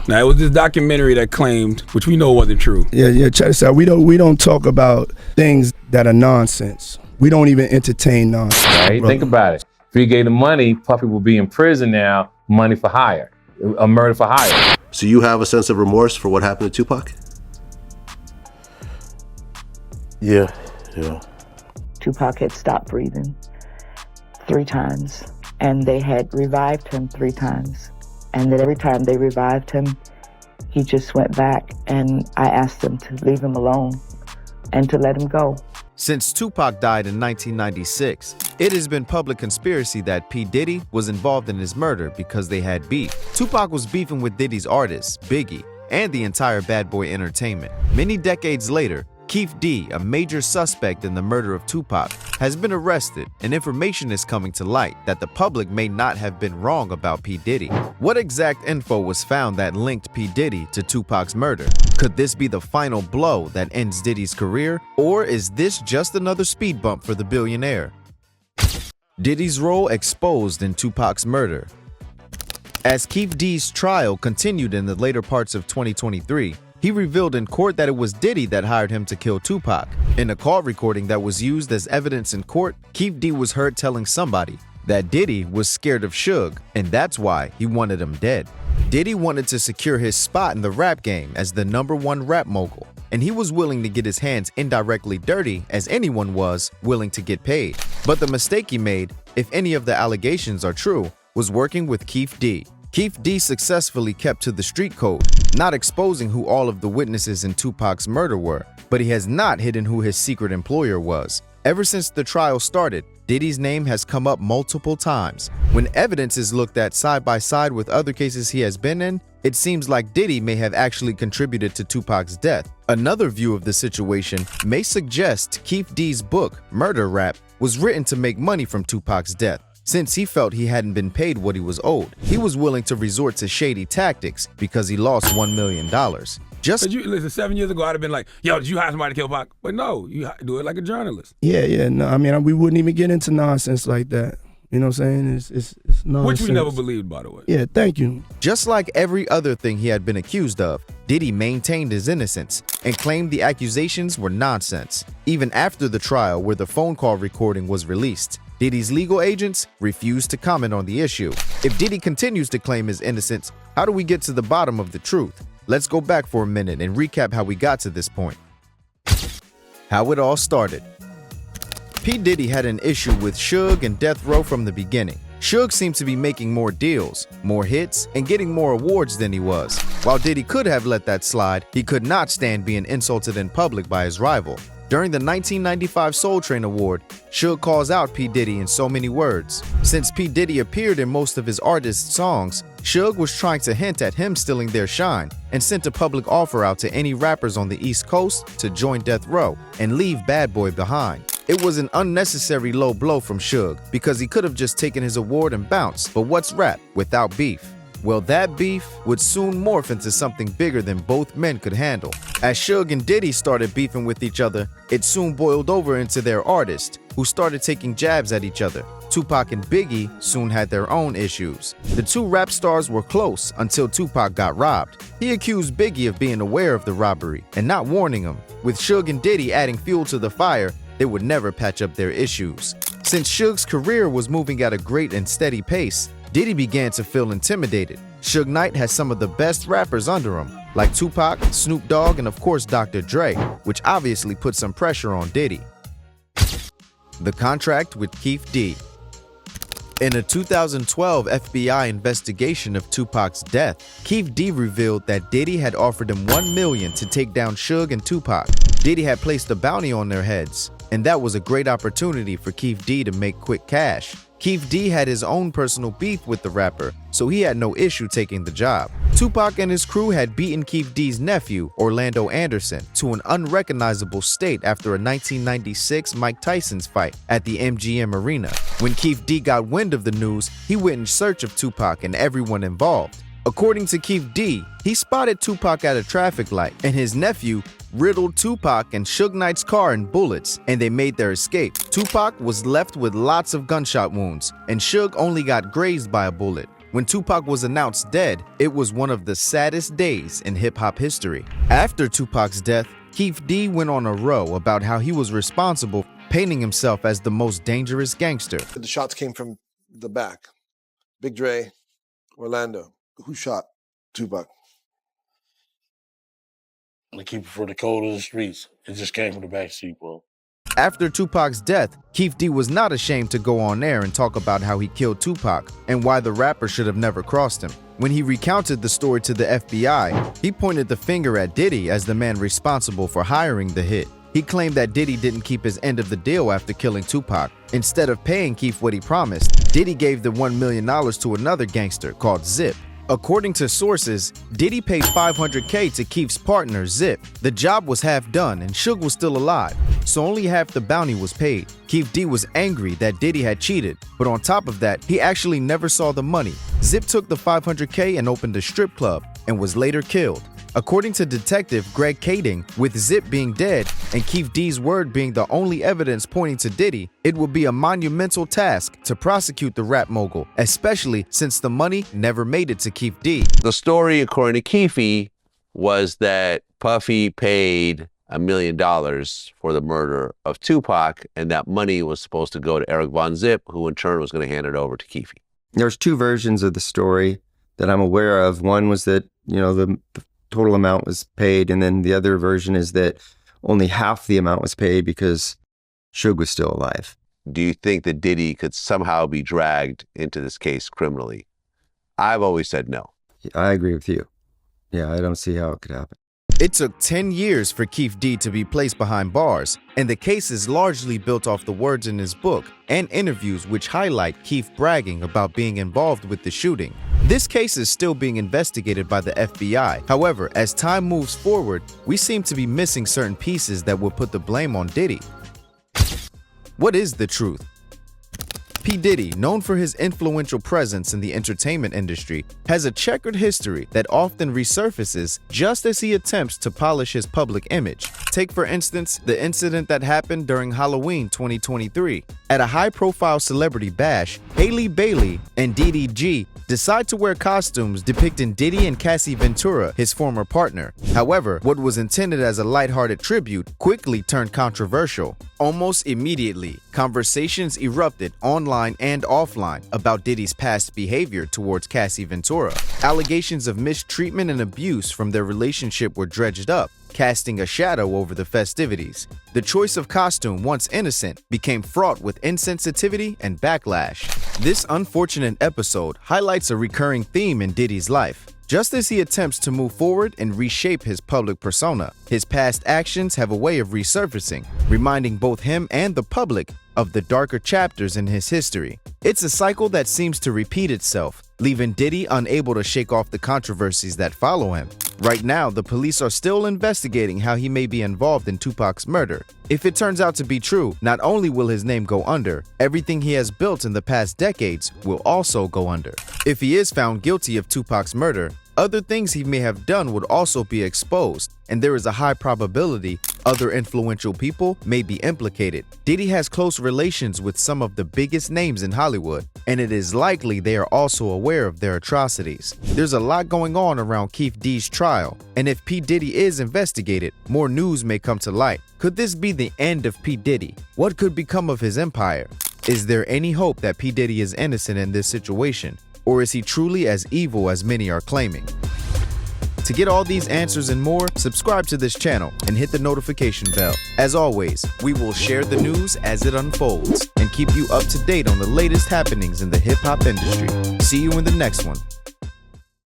Now, it was this documentary that claimed, which we know wasn't true. Yeah, check this out. We don't talk about things that are nonsense. We don't even entertain nonsense. Right? Bro. Think about it. If he gave the money, Puffy will be in prison now, money for hire, a murder for hire. So you have a sense of remorse for what happened to Tupac? Yeah. Tupac had stopped breathing 3 times, and they had revived him 3 times. And that every time they revived him, he just went back, and I asked them to leave him alone and to let him go. Since Tupac died in 1996, it has been public conspiracy that P Diddy was involved in his murder because they had beef. Tupac was beefing with Diddy's artists, Biggie, and the entire Bad Boy Entertainment. Many decades later, Keefe D, a major suspect in the murder of Tupac, has been arrested, and information is coming to light that the public may not have been wrong about P Diddy. What exact info was found that linked P Diddy to Tupac's murder? Could this be the final blow that ends Diddy's career, or is this just another speed bump for the billionaire? Diddy's role exposed in Tupac's murder. As Keefe D's trial continued in the later parts of 2023, he revealed in court that it was Diddy that hired him to kill Tupac. In a call recording that was used as evidence in court, Keefe D was heard telling somebody that Diddy was scared of Suge, and that's why he wanted him dead. Diddy wanted to secure his spot in the rap game as the #1 rap mogul, and he was willing to get his hands indirectly dirty as anyone was willing to get paid. But the mistake he made, if any of the allegations are true, was working with Keefe D. Keefe D successfully kept to the street code, not exposing who all of the witnesses in Tupac's murder were, but he has not hidden who his secret employer was. Ever since the trial started, Diddy's name has come up multiple times. When evidence is looked at side by side with other cases he has been in, it seems like Diddy may have actually contributed to Tupac's death. Another view of the situation may suggest Keefe D's book, Murder Rap, was written to make money from Tupac's death. Since he felt he hadn't been paid what he was owed, he was willing to resort to shady tactics because he lost $1 million. Listen, 7 years ago, I'd have been like, yo, did you hire somebody to kill Pac? But no, you do it like a journalist. Yeah, no, I mean, we wouldn't even get into nonsense like that. You know what I'm saying? It's nonsense. Which we never believed, by the way. Yeah, thank you. Just like every other thing he had been accused of, Diddy maintained his innocence and claimed the accusations were nonsense, even after the trial where the phone call recording was released. Diddy's legal agents refused to comment on the issue. If Diddy continues to claim his innocence, how do we get to the bottom of the truth? Let's go back for a minute and recap how we got to this point. How it all started. P Diddy had an issue with Suge and Death Row from the beginning. Suge seemed to be making more deals, more hits, and getting more awards than he was. While Diddy could have let that slide, he could not stand being insulted in public by his rival. During the 1995 Soul Train Award, Suge calls out P Diddy in so many words. Since P Diddy appeared in most of his artists' songs, Suge was trying to hint at him stealing their shine and sent a public offer out to any rappers on the East Coast to join Death Row and leave Bad Boy behind. It was an unnecessary low blow from Suge because he could have just taken his award and bounced, but what's rap without beef? Well, that beef would soon morph into something bigger than both men could handle. As Suge and Diddy started beefing with each other, it soon boiled over into their artists, who started taking jabs at each other. Tupac and Biggie soon had their own issues. The two rap stars were close until Tupac got robbed. He accused Biggie of being aware of the robbery and not warning him. With Suge and Diddy adding fuel to the fire, they would never patch up their issues. Since Suge's career was moving at a great and steady pace, Diddy began to feel intimidated. Suge Knight has some of the best rappers under him, like Tupac, Snoop Dogg, and of course Dr. Dre, which obviously put some pressure on Diddy. The contract with Keefe D. In a 2012 FBI investigation of Tupac's death, Keefe D revealed that Diddy had offered him $1 million to take down Suge and Tupac. Diddy had placed a bounty on their heads, and that was a great opportunity for Keefe D to make quick cash. Keefe D had his own personal beef with the rapper, so he had no issue taking the job. Tupac and his crew had beaten Keefe D's nephew, Orlando Anderson, to an unrecognizable state after a 1996 Mike Tyson's fight at the MGM Arena. When Keefe D got wind of the news, he went in search of Tupac and everyone involved. According to Keefe D, he spotted Tupac at a traffic light, and his nephew riddled Tupac and Suge Knight's car in bullets, and they made their escape. Tupac was left with lots of gunshot wounds, and Suge only got grazed by a bullet. When Tupac was announced dead, it was one of the saddest days in hip-hop history. After Tupac's death, Keefe D went on a row about how he was responsible, painting himself as the most dangerous gangster. The shots came from the back. Big Dre, Orlando. Who shot Tupac? The keeper for the code of the streets. It just came from the backseat, bro. After Tupac's death, Keefe D was not ashamed to go on air and talk about how he killed Tupac and why the rapper should have never crossed him. When he recounted the story to the FBI, he pointed the finger at Diddy as the man responsible for hiring the hit. He claimed that Diddy didn't keep his end of the deal after killing Tupac. Instead of paying Keefe what he promised, Diddy gave the $1 million to another gangster called Zip. According to sources, Diddy paid $500K to Keefe's partner, Zip. The job was half done and Suge was still alive, so only half the bounty was paid. Keefe D was angry that Diddy had cheated, but on top of that, he actually never saw the money. Zip took the $500K and opened a strip club and was later killed. According to Detective Greg Kading, with Zip being dead and Keefe D's word being the only evidence pointing to Diddy, it would be a monumental task to prosecute the rap mogul, especially since the money never made it to Keefe D. The story, according to Keefe, was that Puffy paid $1 million for the murder of Tupac, and that money was supposed to go to Eric Von Zip, who in turn was going to hand it over to Keefe. There's two versions of the story that I'm aware of. One was that, the total amount was paid, and then the other version is that only half the amount was paid because Suge was still alive. Do you think that Diddy could somehow be dragged into this case criminally? I've always said no. I agree with you. Yeah, I don't see how it could happen. It took 10 years for Keefe D to be placed behind bars, and the case is largely built off the words in his book and interviews which highlight Keefe bragging about being involved with the shooting. This case is still being investigated by the FBI. However, as time moves forward, we seem to be missing certain pieces that will put the blame on Diddy. What is the truth? P Diddy, known for his influential presence in the entertainment industry, has a checkered history that often resurfaces just as he attempts to polish his public image. Take, for instance, the incident that happened during Halloween 2023. At a high-profile celebrity bash, Haley Bailey and DDG decide to wear costumes depicting Diddy and Cassie Ventura, his former partner. However, what was intended as a lighthearted tribute quickly turned controversial. Almost immediately, conversations erupted online and offline about Diddy's past behavior towards Cassie Ventura. Allegations of mistreatment and abuse from their relationship were dredged up, casting a shadow over the festivities. The choice of costume, once innocent, became fraught with insensitivity and backlash. This unfortunate episode highlights a recurring theme in Diddy's life. Just as he attempts to move forward and reshape his public persona, his past actions have a way of resurfacing, reminding both him and the public of the darker chapters in his history. It's a cycle that seems to repeat itself, leaving Diddy unable to shake off the controversies that follow him. Right now, the police are still investigating how he may be involved in Tupac's murder. If it turns out to be true, not only will his name go under, everything he has built in the past decades will also go under. If he is found guilty of Tupac's murder, other things he may have done would also be exposed, and there is a high probability other influential people may be implicated. Diddy has close relations with some of the biggest names in Hollywood, and it is likely they are also aware of their atrocities. There's a lot going on around Keefe D's trial, and if P Diddy is investigated, more news may come to light. Could this be the end of P Diddy? What could become of his empire? Is there any hope that P Diddy is innocent in this situation? Or is he truly as evil as many are claiming? To get all these answers and more, subscribe to this channel and hit the notification bell. As always, we will share the news as it unfolds and keep you up to date on the latest happenings in the hip-hop industry. See you in the next one.